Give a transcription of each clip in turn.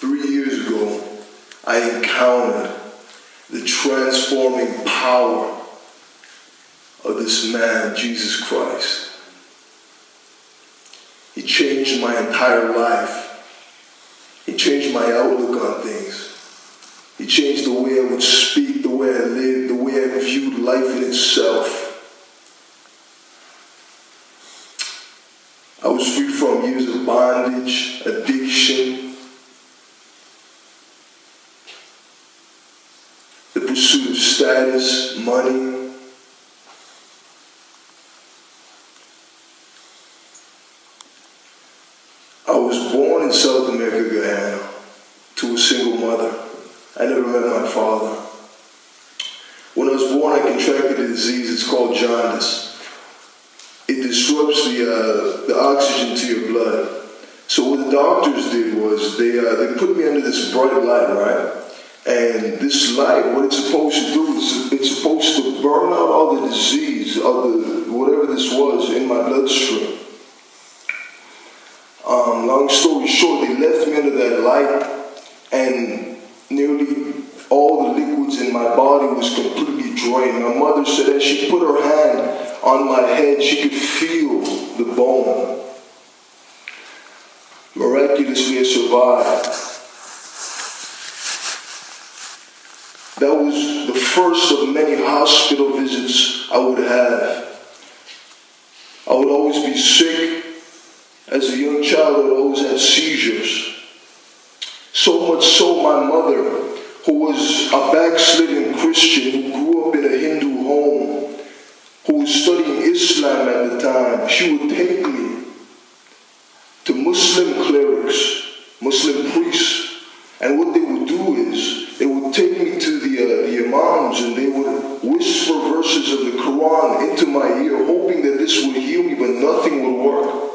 3 years ago, I encountered the transforming power of this man, Jesus Christ. He changed my entire life. He changed my outlook on things. He changed the way I would speak, the way I lived, the way I viewed life in itself. I was free from years of bondage, addiction, the pursuit of status, money. I was born in South America, Guyana, to a single mother. I never met my father. When I was born, I contracted a disease. It's called jaundice. It disrupts the oxygen to your blood. So what the doctors did was they put me under this bright light, right? And this light, what it's supposed to do is it's supposed to burn out all the disease, whatever this was in my bloodstream. Long story short, they left me under that light, and nearly all the liquids in my body was completely drained. My mother said as she put her hand on my head, she could feel the bone. Miraculously, I survived. That was the first of many hospital visits I would have. I would always be sick. As a young child, I would always have seizures. So much so, my mother, who was a backslidden Christian, who grew up in a Hindu home, who was studying Islam at the time, she would take me to Muslim clerics, Muslim priests, and what they would do is they would take me to the imams, and they would whisper verses of the Quran into my ear, hoping that this would heal me, but nothing would work.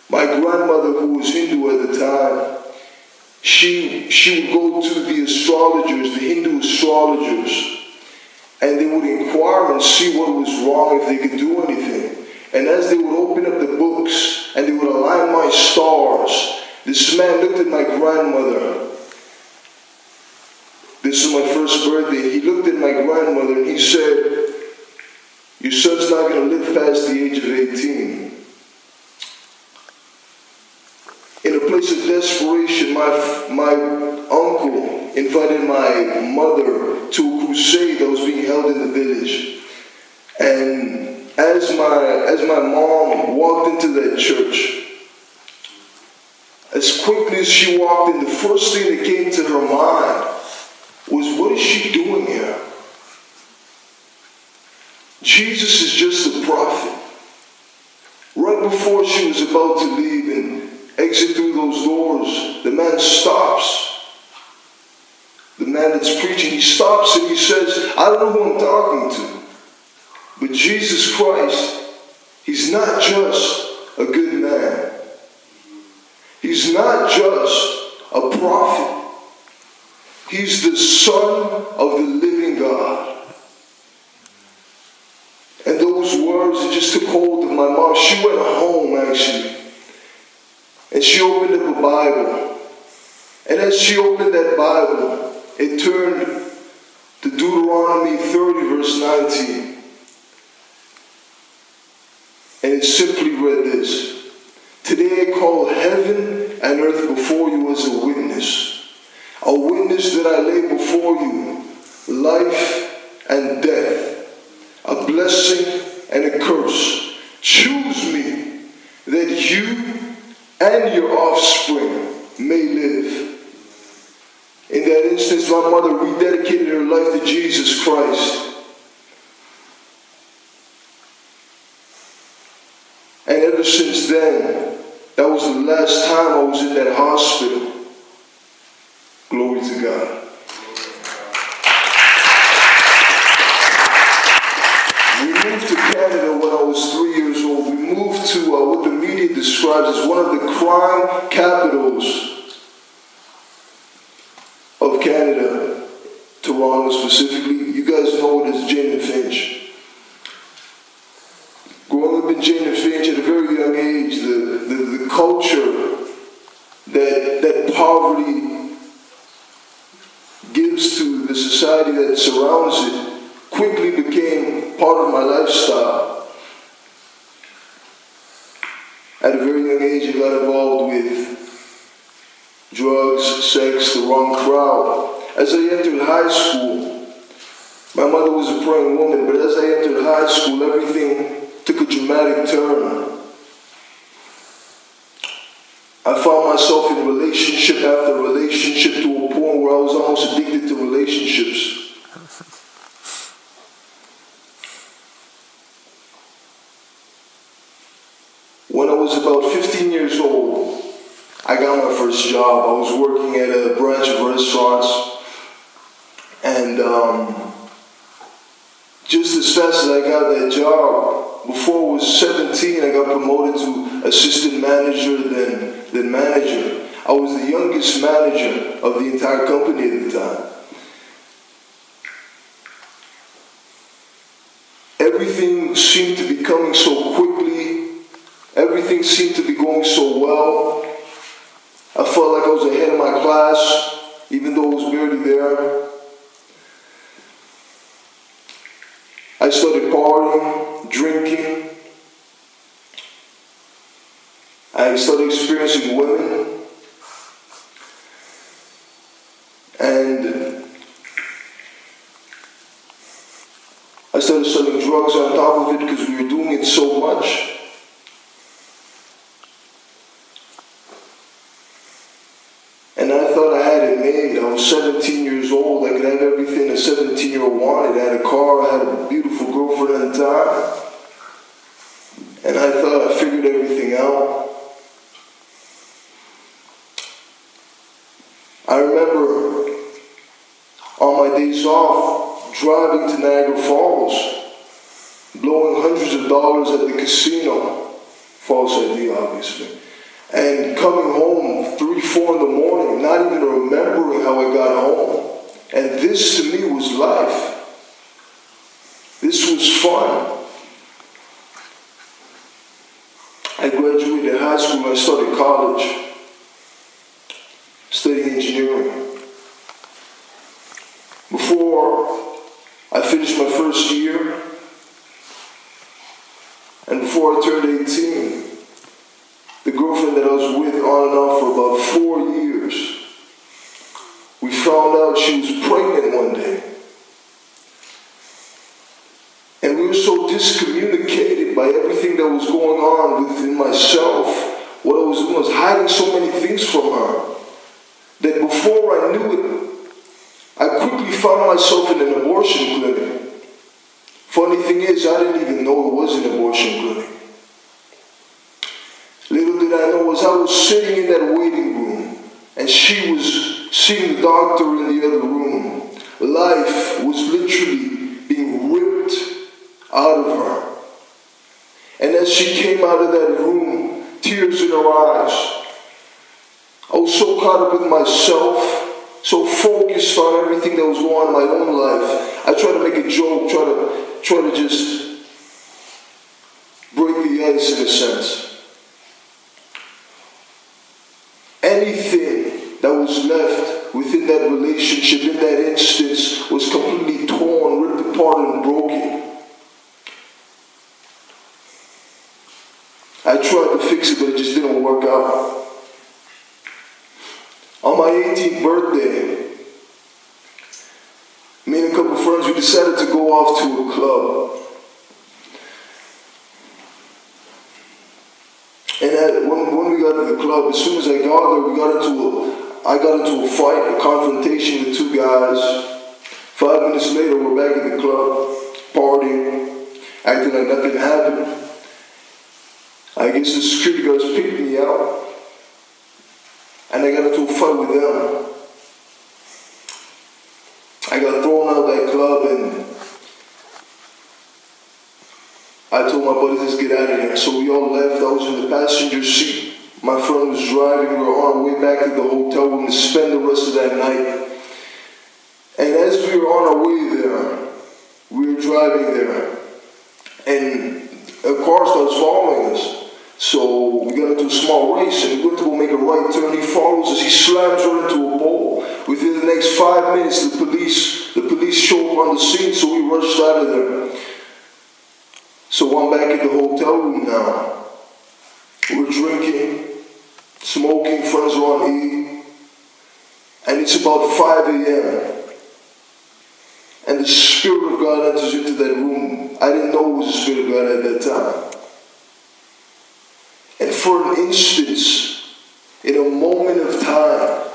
My grandmother, who was Hindu at the time, she would go to the astrologers, the Hindu astrologers, and they would inquire and see what was wrong, if they could do anything. And as they would open up the books and they would align my stars, this man looked at my grandmother. This is my first birthday. He looked at my grandmother and he said, "Your son's not going to live past the age of 18. In a place of desperation, my uncle invited my mother to a crusade that was being held in the village. And as my mom walked into that church, as quickly as she walked in, the first thing that came to her mind was, what is she doing here? Jesus is just a prophet. Right before she was about to leave and exit through those doors, the man stops. The man that's preaching, he stops and he says, I don't know who I'm talking to, but Jesus Christ, he's not just a good man. He's not just a prophet. He's the Son of the living God. And those words, it just took hold of my mom. She went home, actually. And she opened up a Bible. And as she opened that Bible, it turned to Deuteronomy 30, verse 19. And it simply read this: Today I call heaven and earth before you as a witness that I lay before you life and death, a blessing and a curse. Choose me that you and your offspring may live. In that instance, my mother rededicated her life to Jesus Christ. And ever since then, that was the last time I was in that hospital. Glory to God. We moved to Canada when I was 3 years old. We moved to what the media describes as one of the crime capitals of Canada, Toronto specifically. You guys know it as Jane and Finch. Growing up in Jane and Finch at a very young age, the culture that that poverty gives to the society that surrounds it quickly became part of my lifestyle. At a very young age, I got involved with drugs, sex, the wrong crowd. As I entered high school, my mother was a praying woman, but as I entered high school, everything took a dramatic turn. I found myself in relationship after relationship to a point where I was almost addicted to relationships. When I was about 15 years old, I got my first job. I was working at a branch of restaurants, and just as fast as I got that job, before I was 17, I got promoted to assistant manager, then manager. I was the youngest manager of the entire company at the time. Everything seemed to be coming so quickly. Everything seemed to be going so well. I felt like I was ahead of my class, even though I was barely there. I started partying, drinking. I started experiencing women. And I started selling drugs on top of it because we were doing it so much. And I thought I had it made. I was 17 years old. I could have everything a 17-year-old wanted. I had a car. I had a beautiful girlfriend at the time. And I thought I figured everything out. I remember on my days off driving to Niagara Falls, blowing hundreds of dollars at the casino. False ID, obviously. And coming home 3, 4 in the morning, not even remembering how I got home. And this to me was life. This was fun. I graduated high school and I started college, studying engineering. Before I finished my first year, and before I turned 18, the girlfriend that I was with on and off for about 4 years, we found out she was pregnant one day. And we were so discommunicated by everything that was going on within myself. What I was doing was hiding so many things from her that before I knew it, I quickly found myself in an abortion clinic. Funny thing is, I didn't even know it was an abortion clinic. Little did I know as I was sitting in that waiting room and she was seeing the doctor in the other room, life was literally being ripped out of her. And as she came out of that room, tears in her eyes, I was so caught up with myself, so focused on everything that was going on in my own life. I tried to make a joke, try to just break the ice in a sense. Anything that was left within that relationship, in that instance, was completely torn, ripped apart, and broken. I tried to fix it, but it just didn't work out. On my 18th birthday, me and a couple of friends, we decided to go off to a club. And when we got to the club, as soon as I got there, I got into a fight, a confrontation with 2 guys. 5 minutes later, we're back in the club, partying, acting like nothing happened. I guess the security guards picked me out, and I got into a fight with them. I got thrown out of that club, and I told my buddies, let's get out of here. So we all left. I was in the passenger seat. My friend was driving. We were on our way back to the hotel room to spend the rest of that night. And as we were on our way there, we were driving there, and a car starts following us. So we got into a small race, and we went to go make a right turn. He follows us. He slams right into a pole. Within the next 5 minutes, the police show up on the scene, so we rushed out of there. So I'm back in the hotel room now. We're drinking, smoking, friends are on E, and it's about 5 a.m. And the Spirit of God enters into that room. I didn't know it was the Spirit of God at that time. And for an instance, in a moment of time,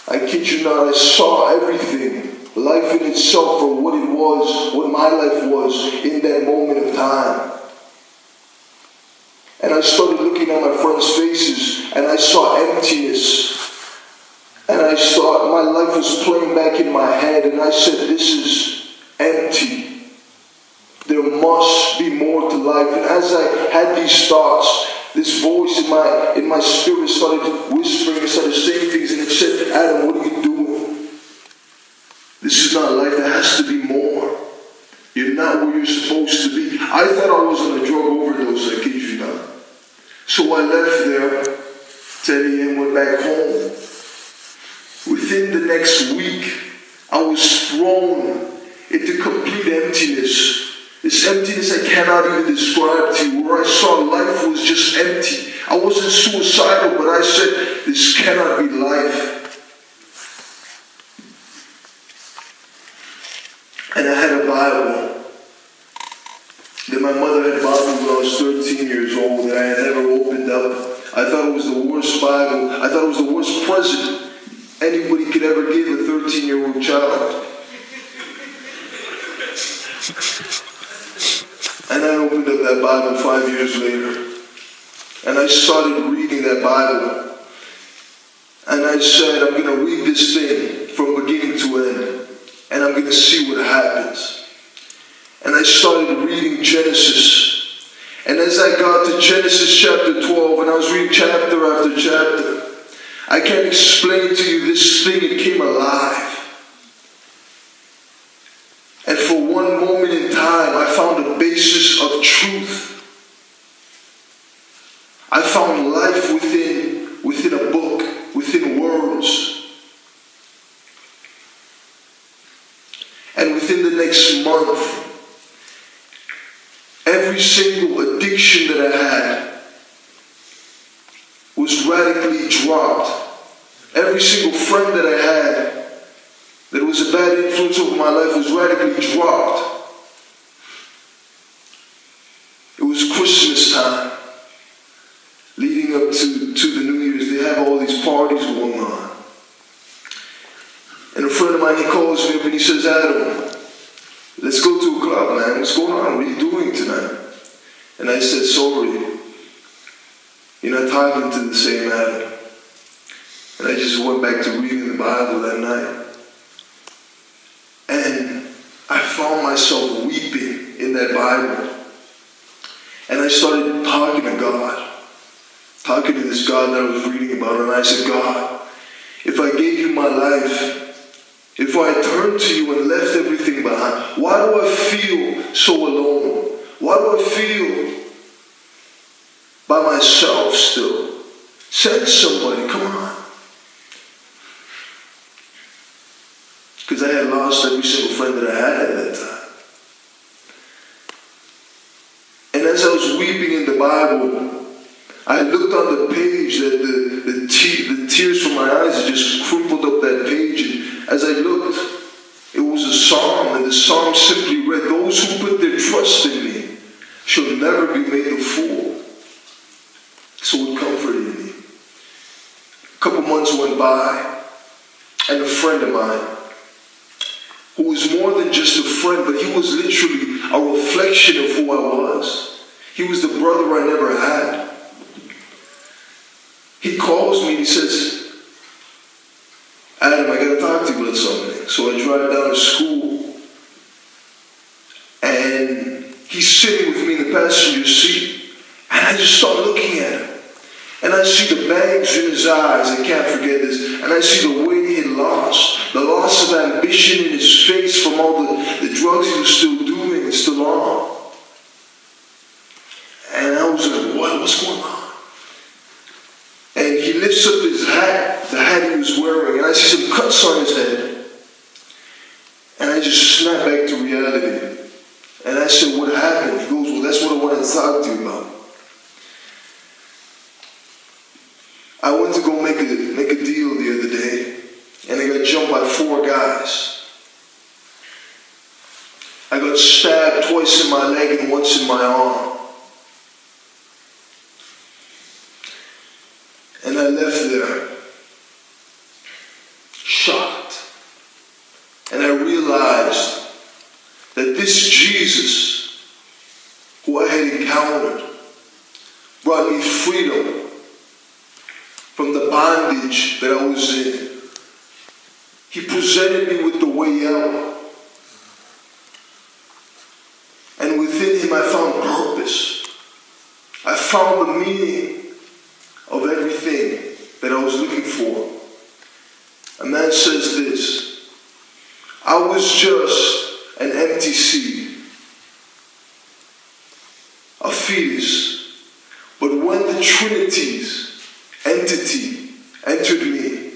I kid you not, I saw everything, life in itself for what it was, what my life was in that moment of time. And I started looking at my friends' faces, and I saw emptiness. And I saw my life was playing back in my head, and I said, this is empty. There must be more to life. And as I had these thoughts, this voice in my spirit started whispering, it started saying things, and it said, Adam, what are you doing? This is not life. There has to be more. You're not where you're supposed to be. I thought I was on a drug overdose, I kid you not. So I left there, 10 a.m., went back home. Within the next week, I was thrown into complete emptiness. This emptiness I cannot even describe to you, where I saw life was just empty. I wasn't suicidal, but I said, this cannot be life. And I had a Bible that my mother had bought me when I was 13 years old, that I had never opened up. I thought it was the worst Bible. I thought it was the worst present anybody could ever give a 13-year-old child. And I opened up that Bible 5 years later. And I started reading that Bible. And I said, I'm going to read this thing from beginning to end. And I'm going to see what happens. And I started reading Genesis. And as I got to Genesis chapter 12, and I was reading chapter after chapter, I can't explain to you this thing, it came alive. And for one moment in time, I found a basis of truth. I found life within a book, within words. And within the next month, every single addiction that I had was radically dropped. Every single friend that I had that was a bad influence over my life was radically dropped. It was Christmas time, leading up to the New Year's. They have all these parties going on. And a friend of mine, he calls me up and he says, Adam, let's go to a club, man. What's going on? What are you doing tonight? And I said, sorry, you're not talking to the same Adam. And I just went back to reading the Bible that night. And I found myself weeping in that Bible. And I started talking to God. Talking to this God that I was reading about. And I said, God, if I gave you my life, if I turned to you and left everything behind, why do I feel so alone? Why do I feel by myself still? Send somebody, come on. Because I had lost every single friend that I had at that time. And as I was weeping in the Bible, I looked on the page that the tears from my eyes had just crumpled up that page. And as I looked, it was a psalm, and the psalm simply read, those who put their trust in me shall never be made a fool. So it comforted me. A couple months went by, and a friend of mine, who was more than just a friend, but he was literally a reflection of who I was. He was the brother I never had. He calls me and he says, Adam, I got to talk to you about something. So I drive down to school, and he's sitting with me in the passenger seat, and I just start looking at him. And I see the bangs in his eyes, I can't forget this, and I see the weight he had lost, the loss of ambition in his face from all the drugs he was still doing and still on. lifts up his hat, the hat he was wearing, and I see some cuts on his head. And I just snap back to reality. And I said, what happened? He goes, well, that's what I wanted to talk to you about. I went to go make a deal the other day, and I got jumped by 4 guys. I got stabbed twice in my leg and once in my arm. And I left there shocked. And I realized that this Jesus who I had encountered brought me freedom from the bondage that I was in. He presented me with the way out. And within him I found purpose. I found the meaning of everything that I was looking for. A man says this: I was just an empty seed, a fetus, but when the Trinity's entity entered me,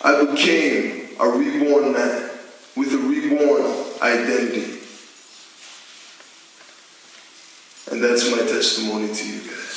I became a reborn man with a reborn identity. And that's my testimony to you guys.